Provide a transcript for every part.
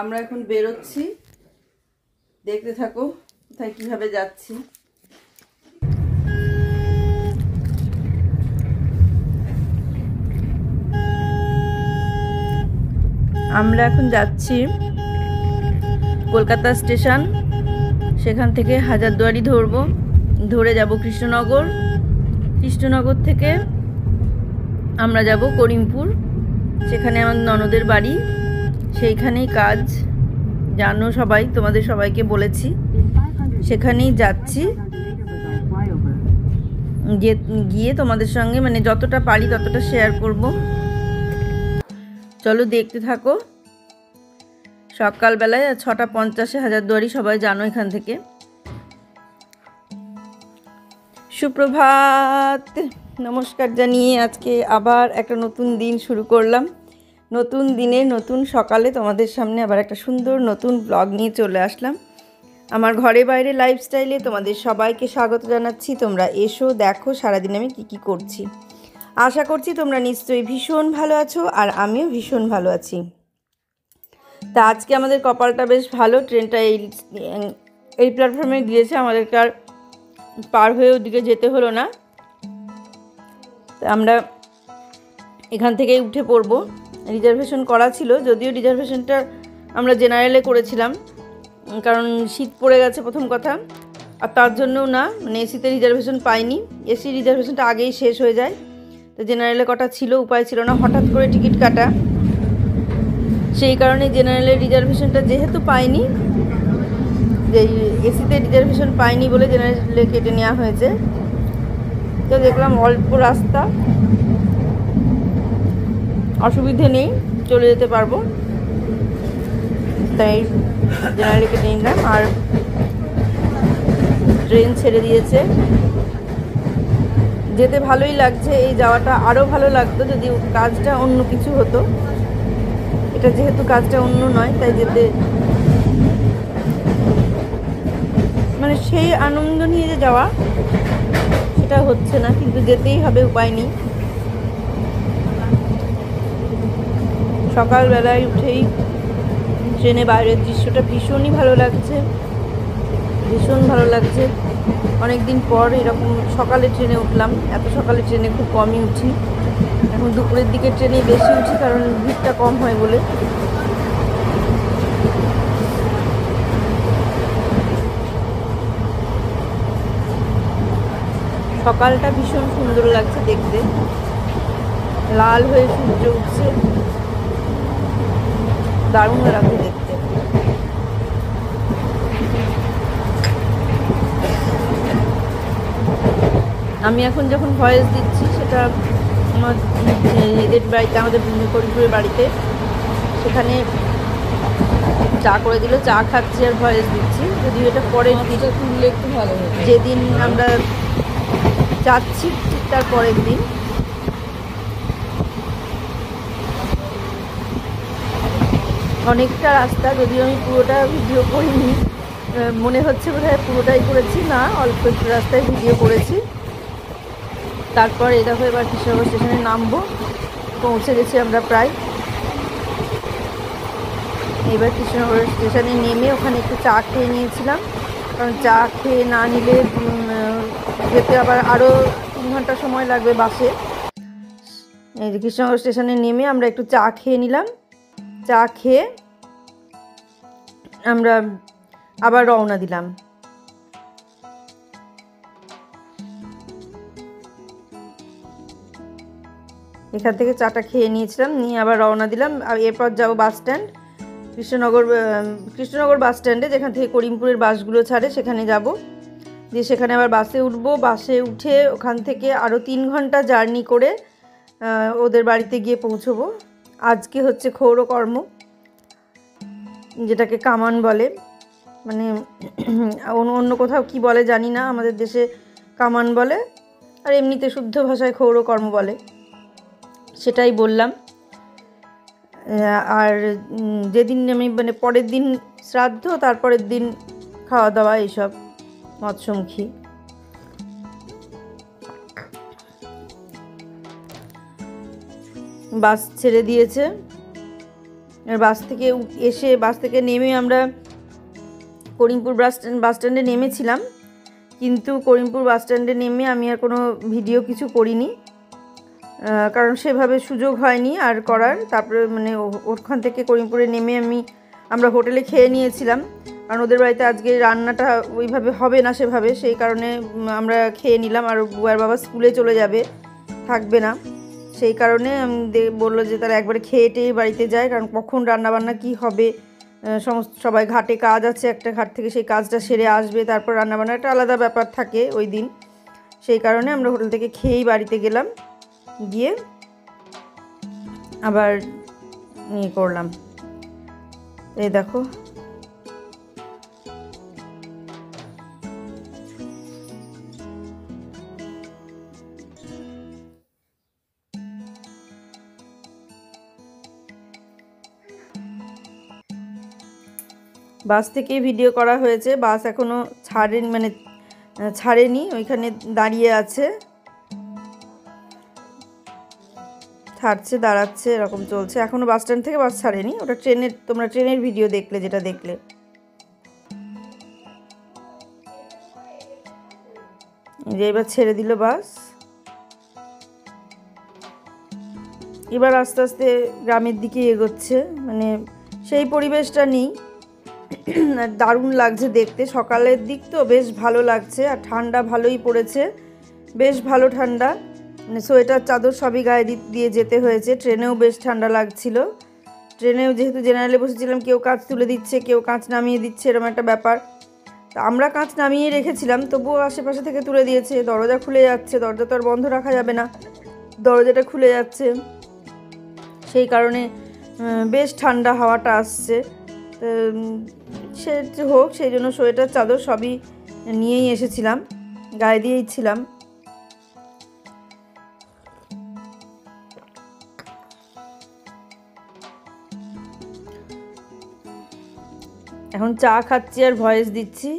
আমরা এখন বেরোচ্ছি, দেখতে থাকো কোথায় কিভাবে যাচ্ছি। আমরা এখন যাচ্ছি কলকাতা স্টেশন, সেখান থেকে হাজারদুয়ারি ধরবো, ধরে যাব কৃষ্ণনগর, কৃষ্ণনগর থেকে আমরা যাব করিমপুর, সেখানে আমার ননদের বাড়ি, সেইখানেই কাজ, জানো সবাই, তোমাদের সবাইকে বলেছি, সেখানেই যাচ্ছি। গিয়ে তোমাদের সঙ্গে মানে যতটা পারি ততটা শেয়ার করব। চলো দেখতে থাকো। সকালবেলায় 6:50 হাজারদুয়ারি, সবাই জানো এখান থেকে। সুপ্রভাত, নমস্কার জানিয়ে আজকে আবার একটা নতুন দিন শুরু করলাম। নতুন দিনে নতুন সকালে তোমাদের সামনে আবার একটা সুন্দর নতুন ব্লগ নিয়ে চলে আসলাম। আমার ঘরে বাইরে লাইফস্টাইলে তোমাদের সবাইকে স্বাগত জানাচ্ছি। তোমরা এসো, দেখো সারাদিন আমি কি করছি। আশা করছি তোমরা নিশ্চয়ই ভীষণ ভালো আছো, আর আমিও ভীষণ ভালো আছি। তা আজকে আমাদের কপালটা বেশ ভালো, ট্রেনটা এই প্ল্যাটফর্মে দিয়েছে, আমাদেরকে আর পার হয়ে ওদিকে যেতে হলো না। আমরা এখান থেকেই উঠে পড়বো। রিজার্ভেশন করা ছিল, যদিও রিজার্ভেশনটা আমরা জেনারেলে করেছিলাম, কারণ শীত পড়ে গেছে প্রথম কথা, আর তার জন্যও না, মানে এসিতে রিজার্ভেশন পাইনি, এসি রিজার্ভেশনটা আগেই শেষ হয়ে যায়, তো জেনারেলে কটা ছিল, উপায় ছিল না, হঠাৎ করে টিকিট কাটা, সেই কারণে জেনারেলের রিজার্ভেশনটা যেহেতু পাইনি, যে এসিতে রিজার্ভেশন পাইনি বলে জেনারেলে কেটে নেওয়া হয়েছে। তো দেখলাম অল্প রাস্তা, অসুবিধে নেই, চলে যেতে পারবো, তাই জেনারেলে কেটে নিলাম। আর ট্রেন ছেড়ে দিয়েছে, যেতে ভালোই লাগছে, এই যাওয়াটা আরও ভালো লাগতো যদি কাজটা অন্য কিছু হতো, এটা যেহেতু কাজটা অন্য নয়, তাই যেতে মানে সেই আনন্দ নিয়ে যে যাওয়া সেটা হচ্ছে না, কিন্তু যেতেই হবে, উপায় নেই। সকালবেলায় উঠেই ট্রেনে বাইরের দৃশ্যটা ভীষণই ভালো লাগছে, ভীষণ ভালো লাগছে। অনেক দিন পর এরকম সকালে ট্রেনে উঠলাম, এত সকালে ট্রেনে খুব কমই উঠি, এখন দুপুরের দিকে ট্রেনে বেশি উঠি, কারণ ভিড়টা কম হয় বলে। সকালটা ভীষণ সুন্দর লাগছে দেখতে, লাল হয়ে সূর্য উঠছে, দারুণ লাগছে দেখতে। আমি এখন যখন ভয়েস দিচ্ছি, সেটা আমার এদের বাড়িতে, আমাদের করিমপুরের বাড়িতে, সেখানে চা করে দিল, চা খাচ্ছি আর ভয়েস দিচ্ছি, যদিও এটা পরের দিন, তুললে একটু ভালো হবে, যেদিন আমরা যাচ্ছি ঠিক তার পরের দিন। অনেকটা রাস্তা, যদিও আমি পুরোটা ভিডিও করিনি, মনে হচ্ছে বোধহয় পুরোটাই করেছি, না অল্প একটু রাস্তায় ভিডিও করেছি। তারপর এই দেখো এবার কৃষ্ণনগর স্টেশনে নামবো, পৌঁছে গেছি আমরা প্রায়। এবার কৃষ্ণনগর স্টেশনে নেমে ওখানে একটু চা খেয়ে নিয়েছিলাম, কারণ চা খেয়ে না নিলে যেতে আবার আরও 3 ঘন্টা সময় লাগবে বাসে। এই যে কৃষ্ণনগর স্টেশনে নেমে আমরা একটু চা খেয়ে নিলাম, চা খেয়ে আমরা আবার রওনা দিলাম। এখান থেকে চাটা খেয়ে নিয়েছিলাম, নিয়ে আবার রওনা দিলাম। আর এরপর যাবো বাস স্ট্যান্ড, কৃষ্ণনগর বাস স্ট্যান্ডে, যেখান থেকে করিমপুরের বাসগুলো ছাড়ে সেখানে যাব, দিয়ে সেখানে আবার বাসে উঠবো। বাসে উঠে ওখান থেকে আরও 3 ঘন্টা জার্নি করে ওদের বাড়িতে গিয়ে পৌঁছবো। আজকে হচ্ছে ক্ষৌরকর্ম, যেটাকে কামান বলে, মানে অন্য কোথাও কি বলে জানি না, আমাদের দেশে কামান বলে, আর এমনিতে শুদ্ধ ভাষায় ক্ষৌরকর্ম বলে, সেটাই বললাম। আর যেদিন আমি মানে পরের দিন শ্রাদ্ধ, তারপরের দিন খাওয়া দাওয়া এইসব মৎস্যমুখী। বাস ছেড়ে দিয়েছে, বাস থেকে এসে বাস থেকে নেমে আমরা করিমপুর বাস স্ট্যান্ডে নেমেছিলাম, কিন্তু করিমপুর বাস স্ট্যান্ডে নেমে আমি আর কোনো ভিডিও কিছু করিনি, কারণ সেভাবে সুযোগ হয়নি আর করার। তারপরে মানে ওখান থেকে করিমপুরে নেমে আমরা হোটেলে খেয়ে নিয়েছিলাম, কারণ ওদের বাড়িতে আজকে রান্নাটা ওইভাবে হবে না সেভাবে, সেই কারণে আমরা খেয়ে নিলাম। আর বুয়ার বাবা স্কুলে চলে যাবে, থাকবে না, সেই কারণে বললো যে তারা একবারে খেয়ে টেয়ে বাড়িতে যায়, কারণ কখন রান্নাবান্না কি হবে, সবাই ঘাটে কাজ আছে, একটা ঘাট থেকে সেই কাজটা সেরে আসবে, তারপর রান্নাবান্না একটা আলাদা ব্যাপার থাকে ওই দিন। সেই কারণে আমরা হোটেল থেকে খেয়েই বাড়িতে গেলাম, গিয়ে আবার করলাম। এই দেখো বাস থেকে ভিডিও করা হয়েছে, বাস এখনও ছাড়েনি, ওইখানে দাঁড়িয়ে আছে, ছাড়ছে দাঁড়াচ্ছে এরকম চলছে, এখনও বাস স্ট্যান্ড থেকে বাস ছাড়েনি। ওটা তোমরা ট্রেনের ভিডিও দেখলে, যেটা দেখলে। যে এবার ছেড়ে দিল বাস, এবার আস্তে আস্তে গ্রামের দিকে এগোচ্ছে, মানে সেই পরিবেশটা নেই। দারুণ লাগছে দেখতে, সকালের দিক তো বেশ ভালো লাগছে, আর ঠান্ডা ভালোই পড়েছে, বেশ ভালো ঠান্ডা, মানে সোয়েটার চাদর সবই গায়ে দিয়ে যেতে হয়েছে। ট্রেনেও বেশ ঠান্ডা লাগছিল, ট্রেনেও যেহেতু জেনারেলে বসেছিলাম, কেউ কাঁচ তুলে দিচ্ছে, কেউ কাঁচ নামিয়ে দিচ্ছে, এরকম একটা ব্যাপার। তা আমরা কাঁচ নামিয়ে রেখেছিলাম, তবুও আশেপাশে থেকে তুলে দিয়েছে, দরজা খুলে যাচ্ছে, দরজা তো আর বন্ধ রাখা যাবে না, দরজাটা খুলে যাচ্ছে, সেই কারণে বেশ ঠান্ডা হাওয়াটা আসছে। সে হোক, সেই জন্য সোয়েটার চাদর সবই নিয়েই এসেছিলাম, গায়ে দিয়েই ছিলাম। এখন চা খাচ্ছি আর ভয়েস দিচ্ছি,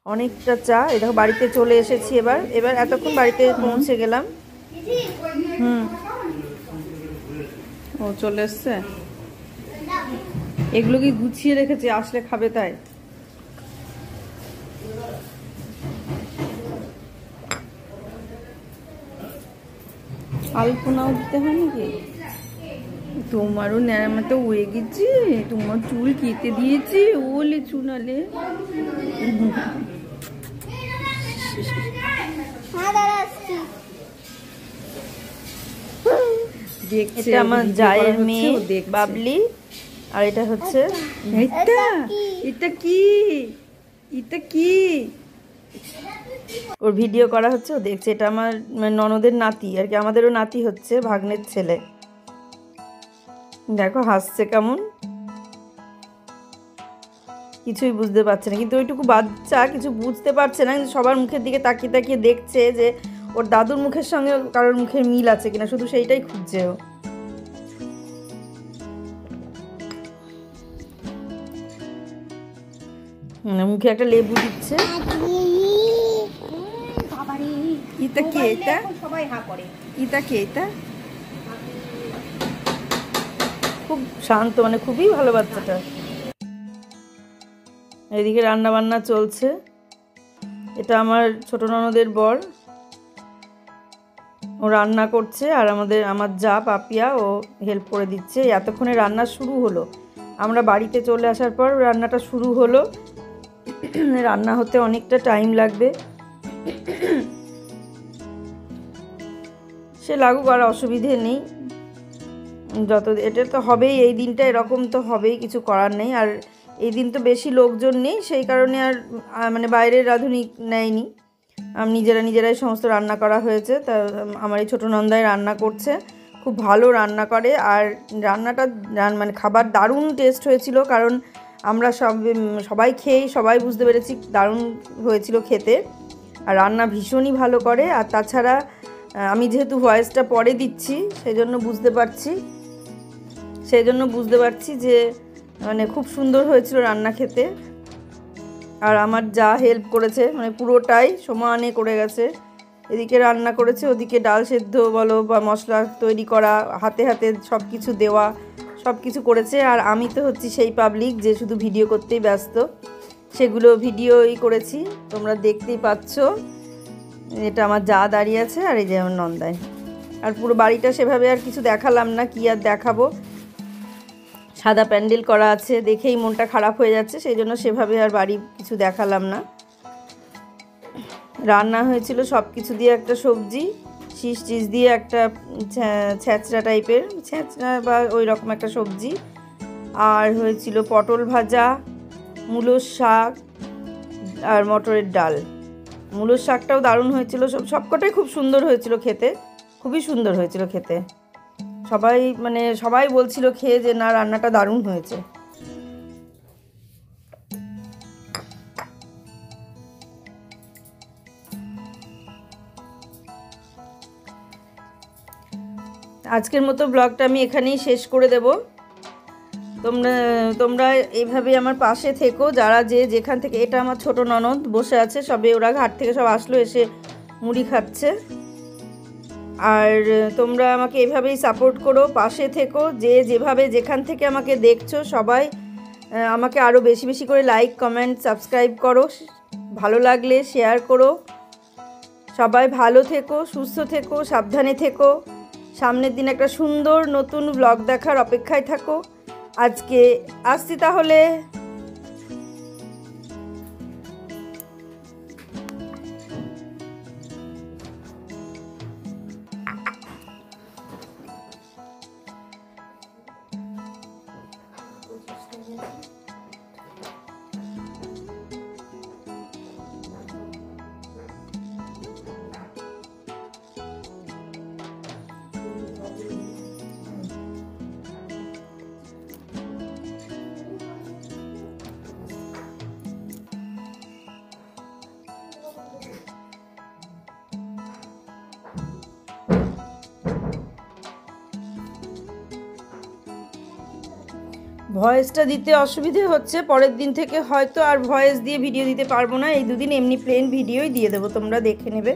অনেকটা চা। এই দেখো বাড়িতে চলে এসেছি, এবার এতক্ষণ বাড়িতে পৌঁছে গেলাম। ও চলে এসছে, এগুলো কি গুছিয়ে রেখেছে, আসলে খাবে তাই। আলপনাও দিতে হয় নাকি? তোমারও ন্যাড়া তো হয়ে গেছে, তোমার চুল কেটে দিয়েছে, ওলে চুনালে। দেখছে আমার জায়ের মেয়ে বাবলি, আর এটা হচ্ছে এটা কি ওর ভিডিও করা হচ্ছে, ও দেখছে। এটা আমার ননদের নাতি আর কি, আমাদেরও নাতি হচ্ছে, ভাগ্নের ছেলে। দেখো হাসছে কেমন, কিছুই বুঝতে পারছে না, কিন্তু ওইটুকু বাচ্চা কিছু বুঝতে পারছে না, কিন্তু সবার মুখের দিকে তাকিয়ে তাকিয়ে দেখছে যে ওর দাদুর মুখের সঙ্গে কারোর মুখের মিল আছে কিনা, শুধু সেইটাই খুঁজছে ও। মুখে একটা লেবু দিচ্ছে। এটা কে? এটা সবাই হা করে। এটা কে? এটা খুব শান্ত, মানে খুবই ভালো বাচ্চাটা। এদিকে রান্না বান্না চলছে, এটা আমার ছোট ননদের বর, ও রান্না করছে, আর আমার যা পাপিয়া ও হেল্প করে দিচ্ছে। এতক্ষণে রান্না শুরু হলো, আমরা বাড়িতে চলে আসার পর রান্নাটা শুরু হলো। রান্না হতে অনেকটা টাইম লাগবে, সে লাগুক, আর অসুবিধে নেই, এটা তো হবেই, এই দিনটা এরকম তো হবেই, কিছু করার নেই। আর এই দিন তো বেশি লোকজন নেই, সেই কারণে আর মানে বাইরের রাঁধুনি নেয়নি, নিজেরাই সমস্ত রান্না করা হয়েছে। তা আমার এই ছোটো নন্দাই রান্না করছে, খুব ভালো রান্না করে, আর রান্নাটা মানে খাবার দারুণ টেস্ট হয়েছিল, কারণ আমরা সবাই খেয়েই সবাই বুঝতে পেরেছি দারুণ হয়েছিল খেতে, আর রান্না ভীষণই ভালো করে। আর তাছাড়া আমি যেহেতু ভয়েসটা পরে দিচ্ছি, সেই জন্য বুঝতে পারছি যে মানে খুব সুন্দর হয়েছিল রান্না খেতে। আর আমার যা হেল্প করেছে, মানে পুরোটাই সমানে করে গেছে, এদিকে রান্না করেছে, ওদিকে ডাল সেদ্ধ বলো বা মশলা তৈরি করা, হাতে হাতে সব কিছু দেওয়া, সব কিছু করেছে। আর আমি তো হচ্ছি সেই পাবলিক যে শুধু ভিডিও করতেই ব্যস্ত, সেগুলো ভিডিওই করেছি, তোমরা দেখতেই পাচ্ছ। এটা আমার যা দাঁড়িয়ে আছে আর এই যে আমার নন্দাই। আর পুরো বাড়িটা সেভাবে আর কিছু দেখালাম না, কি আর দেখাবো, সাদা প্যান্ডেল করা আছে দেখেই মনটা খারাপ হয়ে যাচ্ছে, সেই জন্য সেভাবে আর বাড়ি কিছু দেখালাম না। রান্না হয়েছিল সব কিছু দিয়ে একটা সবজি, শীষ টিস দিয়ে একটা ছ্যাঁচড়া টাইপের, ছ্যাঁচড়া বা ওই রকম একটা সবজি। আর হয়েছিল পটল ভাজা, মূলোর শাক আর মটরের ডাল। মূলোর শাকটাও দারুণ হয়েছিল, সবকটাই খুব সুন্দর হয়েছিল খেতে, খুবই সুন্দর হয়েছিল খেতে। সবাই বলছিল খেয়ে যে না রান্নাটা দারুণ হয়েছে। আজকের মতো ব্লগটা আমি এখানেই শেষ করে দেব। তোমরা এইভাবে আমার পাশে থেকো, যারা যেখান থেকে। এটা আমার ছোট ননদ বসে আছে, সবে ওরা ঘাট থেকে সব আসলো, এসে মুড়ি খাচ্ছে। আর তোমরা আমাকে এইভাবেই সাপোর্ট করো, পাশে থেকো, যেভাবে যেখান থেকে আমাকে দেখছো সবাই আমাকে আরও বেশি বেশি করে লাইক, কমেন্ট, সাবস্ক্রাইব করো, ভালো লাগলে শেয়ার করো। সবাই ভালো থেকো, সুস্থ থেকো, সাবধানে থেকো। সামনের দিন একটা সুন্দর নতুন ব্লগ দেখার অপেক্ষায় থাকো। আজকে আসছি তাহলে। ভয়েসটা দিতে অসুবিধে হচ্ছে, পরের দিন থেকে হয়তো আর ভয়েস দিয়ে ভিডিও দিতে পারবো না। এই দুদিন এমনি প্লেন ভিডিওই দিয়ে দেবো, তোমরা দেখে নেবে।